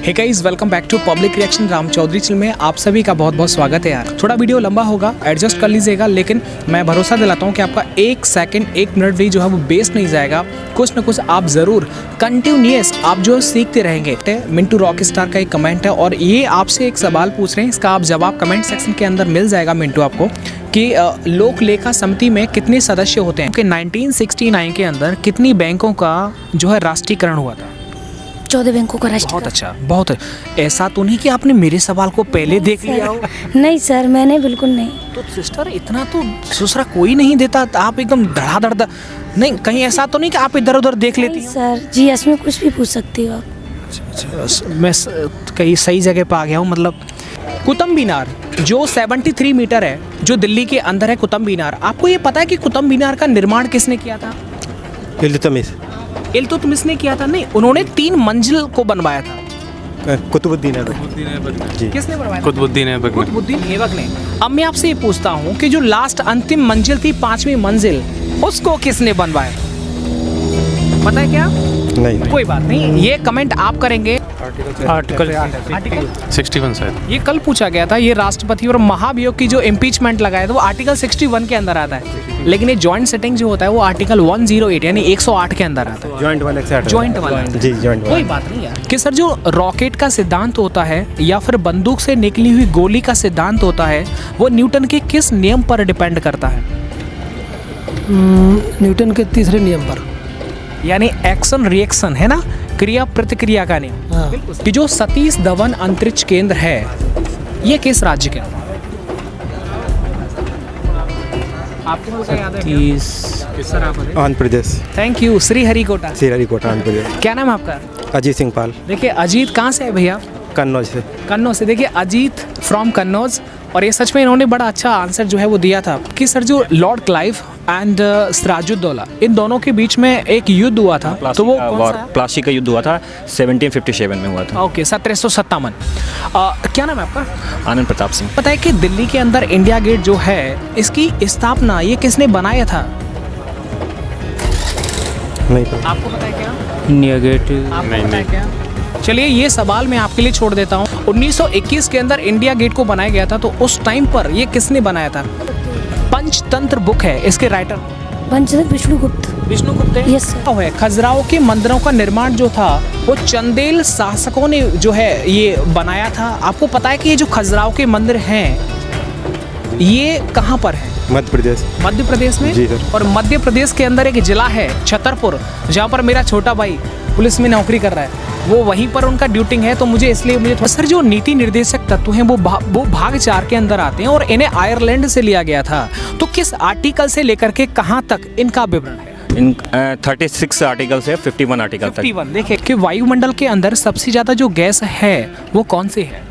Hey guys, welcome back to public reaction Ram Chaudhary channel में आप सभी का बहुत बहुत स्वागत है। यार थोड़ा वीडियो लंबा होगा, एडजस्ट कर लीजिएगा, लेकिन मैं भरोसा दिलाता हूँ कि आपका एक सेकंड एक मिनट भी जो है वो वेस्ट नहीं जाएगा। कुछ ना कुछ आप ज़रूर कंटिन्यूअस आप जो सीखते रहेंगे। मिंटू रॉक स्टार का एक कमेंट है और ये आपसे एक सवाल पूछ रहे हैं, इसका आप जवाब कमेंट सेक्शन के अंदर मिल जाएगा मिंटू आपको, कि लोक लेखा समिति में कितने सदस्य होते हैं। कि 1969 के अंदर कितनी बैंकों का जो है राष्ट्रीयकरण हुआ था? 14 बैंकों का राष्ट्रीय। बहुत अच्छा, बहुत ऐसा तो नहीं कि आपने मेरे सवाल को पहले देख लिया हो? नहीं सर, मैंने बिल्कुल नहीं। तो सिस्टर इतना तो दूसरा कोई नहीं देता, आप एकदम धड़ाधड़ नहीं, कहीं ऐसा तो नहीं कि आप इधर उधर देख लेती हैं? सर जी, इसमें कुछ भी पूछ सकती हो आप। मैं कहीं सही जगह पर आ गया हूँ। मतलब कुतुब मीनार जो 73 मीटर है, जो दिल्ली के अंदर है कुतुब मीनार, आपको ये पता है कि कुतुब मीनार का निर्माण किसने किया था? इल्तुतमिश ने किया था? नहीं, उन्होंने 3 मंजिल को बनवाया था। कुतुबुद्दीन ऐबक। किसने बनवाया? कुतुबुद्दीन ऐबक। कुतुबुद्दीन ऐबक ने। अब मैं आपसे ये पूछता हूँ कि जो लास्ट अंतिम मंजिल थी, 5वीं मंजिल, उसको किसने बनवाया? पता है क्या? नहीं। कोई बात नहीं, ये कमेंट आप करेंगे। आर्टिकल 61 शायद ये कल पूछा गया था। ये राष्ट्रपति और महाभियोग की जो इम्पीचमेंट लगाया था वो आर्टिकल 61 के अंदर आता है, लेकिन ये जॉइंट सेटिंग जो होता है वो आर्टिकल 108 यानी 108 के अंदर आता है। जॉइंट वाला जॉइंट वाला जी, जॉइंट कोई बात नहीं यार। कि सर जो रॉकेट का सिद्धांत होता है या फिर बंदूक से निकली हुई गोली का सिद्धांत होता है, वो न्यूटन के किस नियम पर डिपेंड करता है? न्यूटन के तीसरे नियम पर, यानी एक्शन रिएक्शन है ना, क्रिया प्रतिक्रिया का नियम। हाँ। कि जो सतीश धवन अंतरिक्ष केंद्र है ये किस राज्य के अंदर? आपको मुझे याद है क्या? आंध्र प्रदेश। Thank you. श्रीहरिकोटा। श्रीहरिकोटा, आंध्र प्रदेश। क्या नाम है आपका? अजीत सिंह पाल। देखिए अजीत कहाँ से है भैया? कन्नौज से। कन्नौज से। देखिए अजीत फ्रॉम कन्नौज, और ये सच में इन्होंने बड़ा अच्छा आंसर जो है वो दिया था कि सर जो लॉर्ड क्लाइव एंड सिराजुद्दौला, इन दोनों के बीच में एक युद्ध हुआ था, तो वो कौन सा? प्लासी का युद्ध हुआ था, 1757 में हुआ था। ओके, 1757। क्या नाम है आपका? आनंद प्रताप सिंह। पता है कि दिल्ली के अंदर इंडिया गेट जो है, इसकी स्थापना ये किसने बनाया था? नहीं पता। आपको पता है क्या? इंडिया गेट आपको पता है क्या? चलिए ये सवाल मैं आपके लिए छोड़ देता हूँ। 1921 के अंदर इंडिया गेट को बनाया गया था, तो उस टाइम पर ये किसने बनाया था? पंचतंत्र बुक है, इसके राइटर विष्णुगुप्त। विष्णुगुप्त है। Yes sir. खजुराहो के मंदिरों का निर्माण जो था वो चंदेल शासकों ने जो है ये बनाया था। आपको पता है कि ये जो खजुराहो के मंदिर हैं ये कहाँ पर है? मध्य प्रदेश। मध्य प्रदेश में? जी सर। और मध्य प्रदेश के अंदर एक जिला है छतरपुर, जहाँ पर मेरा छोटा भाई पुलिस में नौकरी कर रहा है, वो वहीं पर उनका ड्यूटिंग है। तो मुझे सर जो नीति निर्देशक तत्व हैं वो भाग 4 के अंदर आते हैं और इन्हें आयरलैंड से लिया गया था। तो किस आर्टिकल से लेकर के कहाँ तक इनका विवरण है? इन 36 आर्टिकल से 51 आर्टिकल तक। 51। देखिए कि वायुमंडल के अंदर सबसे ज्यादा जो गैस है वो कौन सी है?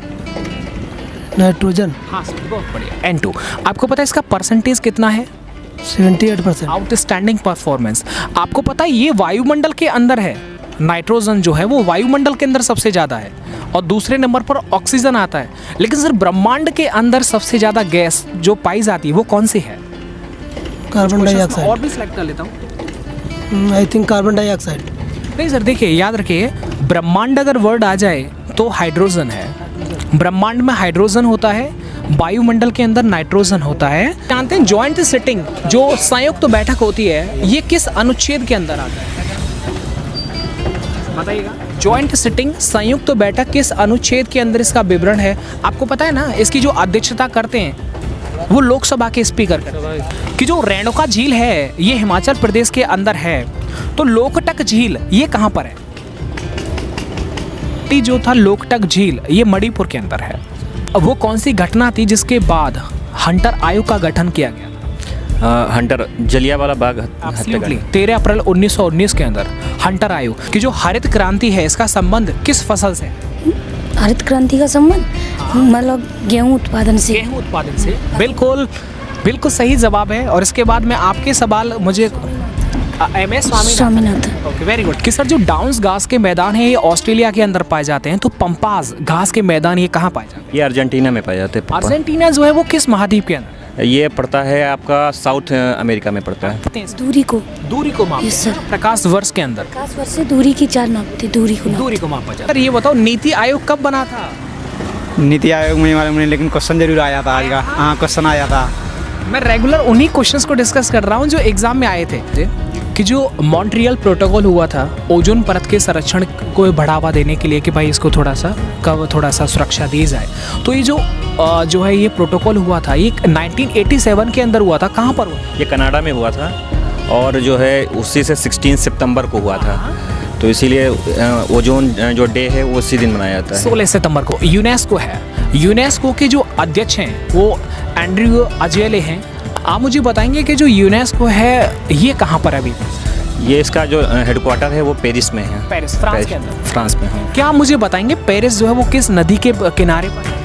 नाइट्रोजन। हाँ सर, बहुत बढ़िया। N2। आपको पता है इसका परसेंटेज कितना है? 78%। Outstanding performance. आपको पता है ये वायुमंडल के अंदर है, नाइट्रोजन जो है वो वायुमंडल के अंदर सबसे ज़्यादा है और दूसरे नंबर पर ऑक्सीजन आता है। लेकिन सर ब्रह्मांड के अंदर सबसे ज़्यादा गैस जो पाई जाती है वो कौन सी है? Carbon dioxide. और भी सिलेक्ट कर लेता हूँ। I think carbon dioxide. नहीं सर, देखिए याद रखिए, ब्रह्मांड अगर वर्ड आ जाए तो हाइड्रोजन है। ब्रह्मांड में हाइड्रोजन होता है, वायुमंडल के अंदर नाइट्रोजन होता है। जानते हैं जॉइंट सिटिंग जो संयुक्त बैठक होती है ये किस अनुच्छेद के अंदर आता है? बताइएगा। जॉइंट सिटिंग संयुक्त बैठक किस अनुच्छेद के अंदर इसका विवरण है? आपको पता है ना, इसकी जो अध्यक्षता करते हैं वो लोकसभा के स्पीकर करते हैं। कि जो रेणुका झील है ये हिमाचल प्रदेश के अंदर है, तो लोकटक झील ये कहाँ पर है? जो था लोकटक झील ये मणिपुर के अंदर है। अब वो कौन सी घटना थी जिसके बाद हंटर आयोग का गठन किया गया? हंटर जलियांवाला बाग एब्सोल्युटली 13 अप्रैल 1919 के अंदर हंटर आयोग। कि जो हरित क्रांति है इसका संबंध किस फसल से? हरित क्रांति का संबंध मतलब गेहूं उत्पादन से। गेहूं उत्पादन से। बिल्कुल बिल्कुल सही जवाब है। और इसके बाद में आपके सवाल मुझे MS Swaminathan. Okay, very good. कि सर जो डाउन्स घास के मैदान है ये ऑस्ट्रेलिया के अंदर पाए जाते हैं, तो पंपास घास के मैदान ये कहाँ पाए जाते हैं? ये अर्जेंटीना में पाए जाते हैं। अर्जेंटीना जो है वो किस महाद्वीप के अंदर? ये पड़ता है आपका साउथ अमेरिका में पड़ता है। दूरी को दूरी को मापते Yes, हैं sir. प्रकाश वर्ष के अंदर। प्रकाश वर्ष से दूरी की चाल नापते, दूरी को दूरी को मापा जाता है। सर ये बताओ नीति आयोग कब बना था? नीति आयोग में मालूम नहीं, लेकिन क्वेश्चन जरूर आया था आज का। हाँ, क्वेश्चन आया था। मैं रेगुलर उन्हीं क्वेश्चंस को डिस्कस कर रहा हूँ जो एग्जाम में आए थे कि जो मॉन्ट्रियल प्रोटोकॉल हुआ था ओजोन परत के संरक्षण को बढ़ावा देने के लिए कि भाई इसको थोड़ा सा सुरक्षा दी जाए। तो ये जो है ये प्रोटोकॉल हुआ था, ये 1987 के अंदर हुआ था। कहाँ पर हुआ? ये कनाडा में हुआ था और जो है उसी से 16 सितंबर को हुआ था, तो इसीलिए ओजोन जो डे है वो उसी दिन मनाया जाता है। 16 सितंबर को। यूनेस्को है, यूनेस्को के जो अध्यक्ष हैं वो एंड्रयू अजेले हैं। आप मुझे बताएंगे कि जो यूनेस्को है ये कहाँ पर है अभी? ये इसका जो हेडक्वार्टर है वो पेरिस में है। पेरिस, फ्रांस के अंदर। फ्रांस में है। क्या आप मुझे बताएंगे पेरिस जो है वो किस नदी के किनारे पर है?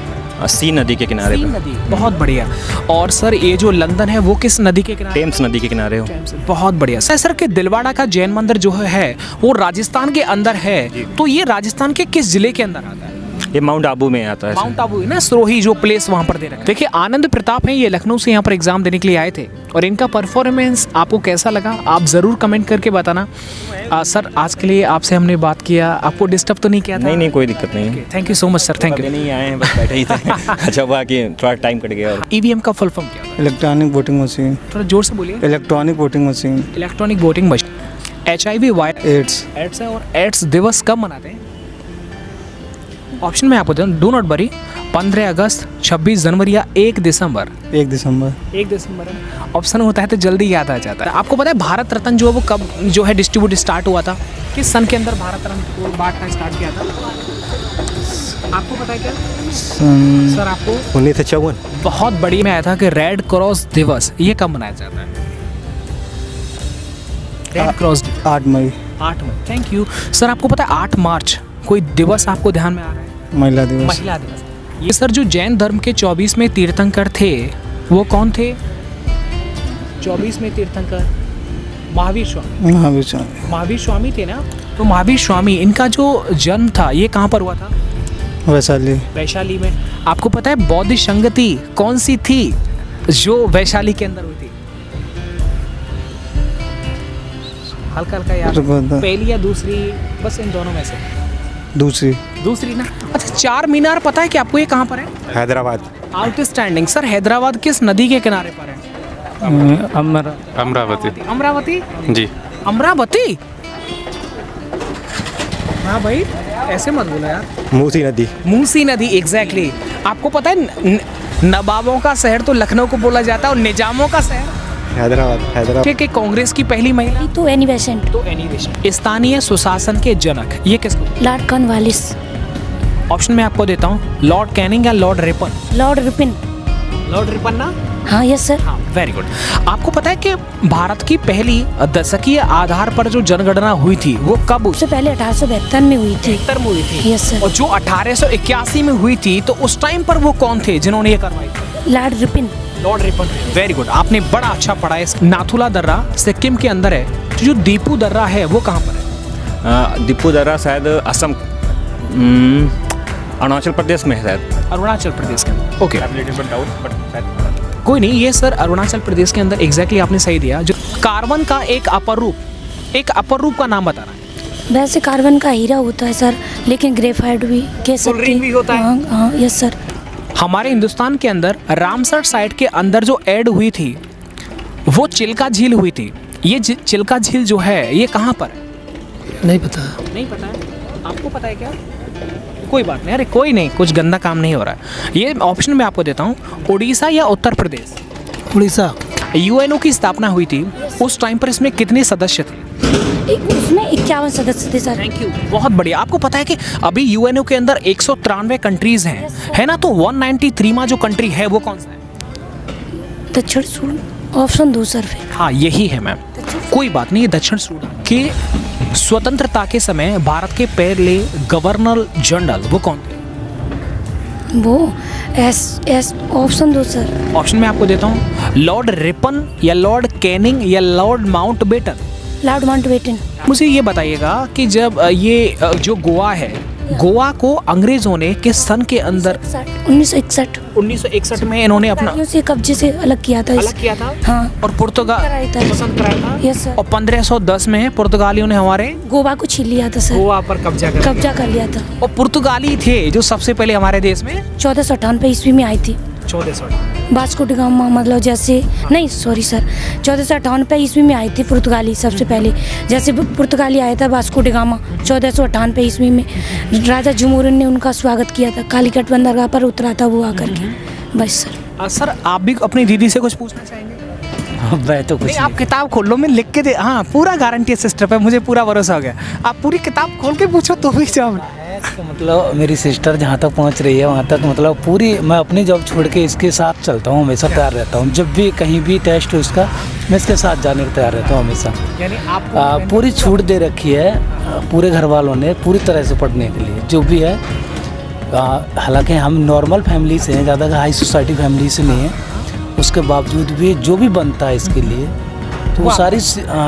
सी नदी के किनारे सीन पर। नदी, बहुत बढ़िया। और सर ये जो लंदन है वो किस नदी के किनारे? टेम्स नदी के किनारे हो। बहुत बढ़िया। सर के दिलवाड़ा का जैन मंदिर जो है वो राजस्थान के अंदर है, तो ये राजस्थान के किस जिले के अंदर आता है? ये माउंट आबू में आता है। माउंट आबू है ना, सरोही जो प्लेस वहाँ पर दे रखा है। देखिए आनंद प्रताप हैं, ये लखनऊ से यहाँ पर एग्जाम देने के लिए आए थे और इनका परफॉर्मेंस आपको कैसा लगा आप ज़रूर कमेंट करके बताना। सर आज के लिए आपसे हमने बात किया, आपको डिस्टर्ब तो नहीं किया था? नहीं, कोई दिक्कत नहीं है। Thank you so much sir, thank you. नहीं आए हैं, बस बैठे ही थे। अच्छा हुआ कि थोड़ा टाइम कट गया। और ईवीएम का फुल फॉर्म क्या होता इलेक्ट्रॉनिक वोटिंग मशीन। है? थोड़ा जोर से बोलिए। Electronic voting machine. Electronic voting machine. HIV virus AIDS. है और एड्स दिवस कब मनाते हैं? ऑप्शन में आपको दूँ, डू नॉट वरी, 15 अगस्त, 26 जनवरी या 1 दिसंबर। 1 दिसंबर। 1 दिसंबर है। ऑप्शन होता है तो जल्दी याद आ जाता है। आपको पता है भारत रत्न जो है वो कब जो है डिस्ट्रीब्यूट स्टार्ट हुआ था? किस सन के अंदर भारत रत्न को बांटना स्टार्ट किया था? आपको पता है क्या सर? आपको 1954। बहुत बढ़िया में आया था कि रेड क्रॉस दिवस ये कब मनाया जाता है? रेड क्रॉस 8 मई। 8 मई। Thank you sir. आपको पता है 8 मार्च कोई दिवस आपको ध्यान में आ रहा है? महिला दिवस। महिला दिवस। ये सर जो जैन धर्म के 24वें तीर्थंकर थे वो कौन थे? 24वें तीर्थंकर महावीर स्वामी। महावीर स्वामी थे ना, तो महावीर स्वामी इनका जो जन्म था ये कहाँ पर हुआ था? वैशाली। वैशाली में। आपको पता है बौद्ध संगति कौन सी थी जो वैशाली के अंदर हुई थी? हल्का हल्का याद, पहली या दूसरी? बस इन दोनों में से दूसरी ना। अच्छा चार मीनार पता है कि आपको ये कहाँ पर है? हैदराबाद। आउटस्टैंडिंग। सर हैदराबाद किस नदी के किनारे पर है? अमरावती। अमरावती जी। अमरावती। हाँ भाई ऐसे मत बोलो यार। मूसी नदी। मूसी नदी, एग्जैक्टली। आपको पता है नवाबों का शहर तो लखनऊ को बोला जाता है और निजामों का शहर हैदराबाद। के कांग्रेस की पहली महिला तो एनी बेसेंट। तो एनी बेसेंट। स्थानीय सुशासन के जनक ये किसको? Lord Cornwallis. ऑप्शन में आपको देता हूँ, लॉर्ड कैनिंग या Lord Ripon? Lord Ripon. Lord Ripon ना? हाँ यस सर। हाँ वेरी गुड। आपको पता है कि भारत की पहली दशकीय आधार पर जो जनगणना हुई थी वो कब हुई? उससे पहले 1872 में हुई थी। 73 में हुई थी। Yes sir. और जो 1881 में हुई थी तो उस टाइम पर वो कौन थे जिन्होंने ये करवाई? Lord Ripon. Lord Ripon. Very good, आपने बड़ा अच्छा पढ़ा है। नाथुला दर्रा सिक्किम के अंदर है। जो दीपू दर्रा है वो कहाँ पर है? दीपू दर्रा शायद असम, अरुणाचल प्रदेश में है शायद। अरुणाचल प्रदेश के अंदर। ओके कोई नहीं, ये सर अरुणाचल प्रदेश के अंदर एग्जैक्टली आपने सही दिया। जो कार्बन का एक अपर रूप का नाम बता रहा है। वैसे कार्बन का हीरा होता है सर, लेकिन ग्रेफाइट भी कह सकते क्लोरीन भी होता है। हाँ यस सर। हमारे हिंदुस्तान के अंदर रामसर साइट के अंदर जो ऐड हुई थी वो चिल्का झील हुई थी। ये चिल्का झील जो है ये कहाँ पर है? नहीं पता। नहीं पता है? आपको पता है क्या? कोई बात नहीं, अरे कोई नहीं, कुछ गंदा काम नहीं हो रहा है। ये ऑप्शन में आपको देता हूँ, उड़ीसा या उत्तर प्रदेश? उड़ीसा। यूएनओ की स्थापना हुई थी उस टाइम पर इसमें कितने सदस्य थे? उसमें 51 सदस्य थे सर। थैंक यू, बहुत बढ़िया। आपको पता है कि अभी यूएनओ के अंदर 193 कंट्रीज हैं, है ना? तो 193वां जो कंट्री है वो कौन सा है? दक्षिण सूडान। ऑप्शन 2 सर फिर। हाँ यही है मैम, कोई बात नहीं। दक्षिण सूडान के स्वतंत्रता के समय भारत के पहले गवर्नर जनरल वो कौन थे? वो एस ऑप्शन 2 सर। ऑप्शन में आपको देता हूँ, लॉर्ड रिपन या लॉर्ड कैनिंग या लॉर्ड माउंटबेटन? Lord Mountbatten. मुझे ये बताइएगा कि जब ये जो गोवा है गोवा को अंग्रेजों ने किस सन के अंदर 1961 1961 में इन्होंने अपना इटालियों से कब्जे से अलग किया था अलग किया था हाँ और पुर्तगाल कराया था। पसंद कराया था यस सर। और 1510 में पुर्तगालियों ने हमारे गोवा को छीन लिया था सर, गोवा पर कब्जा कर कब्जा कर लिया था। और पुर्तगाली थे जो सबसे पहले हमारे देश में 1498 ईस्वी में आई थी 1400 वास्को डी गामा, मतलब जैसे नहीं सॉरी सर 1498 ईस्वी में आई थी पुर्तगाली सबसे पहले। जैसे पुर्तगाली आया था वास्को डी गामा 1498 ईस्वी में, राजा जमूरन ने उनका स्वागत किया था, कालीकट बंदरगाह पर उतरा था वो आकर के। बस सर। सर आप भी अपनी दीदी से कुछ पूछना चाहेंगे? मैं तो कुछ नहीं, आप किताब खोल लो, मैं लिख के दे, हाँ पूरा गारंटी है सिस्टर पे, मुझे पूरा भरोसा हो गया। आप पूरी किताब खोल के पूछो तो भी जवाब। तो मतलब मेरी सिस्टर जहाँ तक पहुँच रही है वहाँ तक मतलब पूरी मैं अपनी जॉब छोड़ के इसके साथ चलता हूँ, हमेशा तैयार रहता हूँ। जब भी कहीं भी टेस्ट हो इसका मैं इसके साथ जाने को तैयार रहता हूँ हमेशा। यानी आप पूरी छूट दे रखी है पूरे घर वालों ने पूरी तरह से पढ़ने के लिए जो भी है। हालांकि हम नॉर्मल फैमिली से हैं, ज़्यादा हाई सोसाइटी फैमिली से नहीं है, उसके बावजूद भी जो भी बनता है इसके लिए तो वो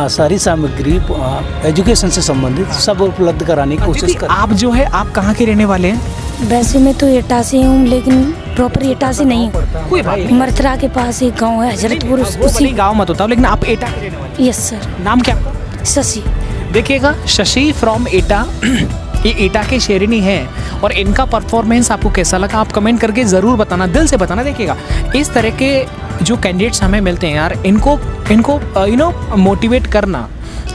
सारी सामग्री एजुकेशन से संबंधित सब उपलब्ध कराने की कोशिश कर। आप जो है आप कहाँ के रहने वाले हैं? वैसे मैं तो एटा से हूँ लेकिन प्रॉपर एटा से नहीं हूँ। कोई बात नहीं, मरथरा के पास एक गांव है हजरतपुर, उसी गाँव मत होता, लेकिन आप एटा के रहने वाले यस सर। हैं। नाम क्या आपका? शशि। देखिएगा, शशि फ्रॉम एटा, ये एटा के शेरनी हैं और इनका परफॉर्मेंस आपको कैसा लगा आप कमेंट करके ज़रूर बताना, दिल से बताना। देखिएगा, इस तरह के जो कैंडिडेट्स हमें मिलते हैं यार, इनको मोटिवेट करना,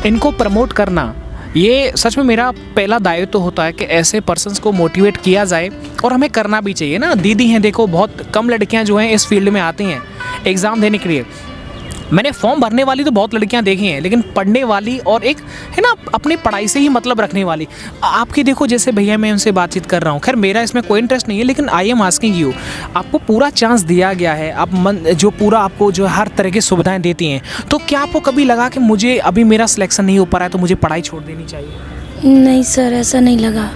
इनको प्रमोट करना, ये सच में मेरा पहला दायित्व तो होता है कि ऐसे पर्सन्स को मोटिवेट किया जाए और हमें करना भी चाहिए ना। दीदी हैं, देखो बहुत कम लड़कियां जो हैं इस फील्ड में आती हैं एग्ज़ाम देने के लिए। मैंने फॉर्म भरने वाली तो बहुत लड़कियां देखी हैं, लेकिन पढ़ने वाली और एक है ना अपनी पढ़ाई से ही मतलब रखने वाली आपकी देखो, जैसे भैया मैं उनसे बातचीत कर रहा हूँ। खैर मेरा इसमें कोई इंटरेस्ट नहीं है, लेकिन आई एम आस्किंग यू, आपको पूरा चांस दिया गया है, आप जो पूरा आपको जो हर तरह की सुविधाएं देती हैं, तो क्या आपको कभी लगा कि मुझे अभी मेरा सिलेक्शन नहीं हो पा रहा है तो मुझे पढ़ाई छोड़ देनी चाहिए? नहीं सर, ऐसा नहीं लगा।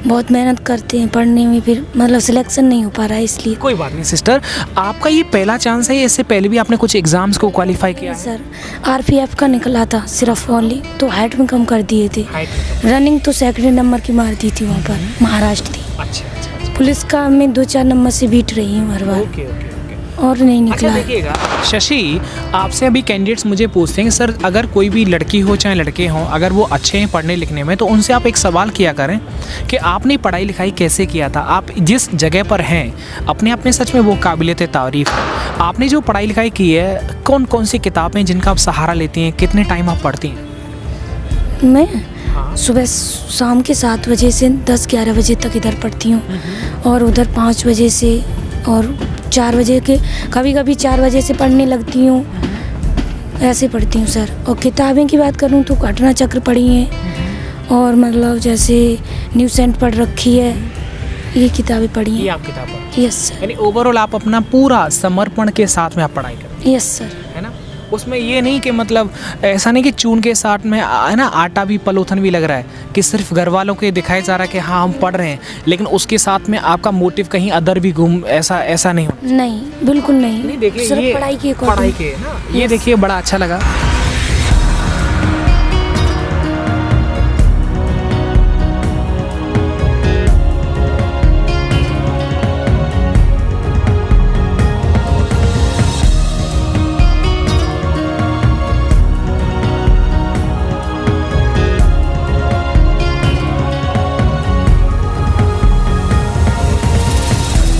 बहुत मेहनत करते हैं पढ़ने में, फिर मतलब सिलेक्शन नहीं हो पा रहा है इसलिए। कोई बात नहीं सिस्टर, आपका ये पहला चांस है, इससे पहले भी आपने कुछ एग्जाम्स को क्वालिफाई किया है? सर RPF का निकला था सिर्फ ओनली, तो हाइट में कम कर दिए थे। रनिंग तो सेकंड नंबर की मार दी थी वहाँ पर, महाराष्ट्र थी। अच्छा। पुलिस का मैं 2-4 नंबर से बीट रही हूँ हर बार। ओके। और नहीं अच्छा निकला। देखिएगा शशि, आपसे अभी कैंडिडेट्स मुझे पूछते हैं सर, अगर कोई भी लड़की हो चाहे लड़के हों, अगर वो अच्छे हैं पढ़ने लिखने में, तो उनसे आप एक सवाल किया करें कि आपने पढ़ाई लिखाई कैसे किया था। आप जिस जगह पर हैं अपने आप में सच में वो काबिलियत तारीफ़ है। आपने जो पढ़ाई लिखाई की है, कौन कौन सी किताबें जिनका आप सहारा लेती हैं, कितने टाइम आप पढ़ती हैं? मैं सुबह शाम के 7 बजे से 10-11 बजे तक इधर पढ़ती हूँ और उधर 5 बजे से और 4 बजे के, कभी कभी 4 बजे से पढ़ने लगती हूँ, ऐसे पढ़ती हूँ सर। और किताबें की बात करूँ तो घटना चक्र पढ़ी हैं और मतलब जैसे न्यू सेंट पढ़ रखी है, ये किताबें पढ़ी हैं। ये आप किताब पढ़ी? Yes sir. यानी ओवरऑल आप अपना पूरा समर्पण के साथ में आप पढ़ाई करते हैं? Yes sir. है ना, उसमें ये नहीं कि मतलब ऐसा नहीं कि चून के साथ में है ना आटा भी पलोथन भी लग रहा है, कि सिर्फ घर वालों के दिखाया जा रहा है कि हाँ हम पढ़ रहे हैं, लेकिन उसके साथ में आपका मोटिव कहीं अदर भी घूम, ऐसा नहीं होना। नहीं, बिल्कुल नहीं। देखिए सिर्फ ये पढ़ाई की ना, ये देखिए बड़ा अच्छा लगा।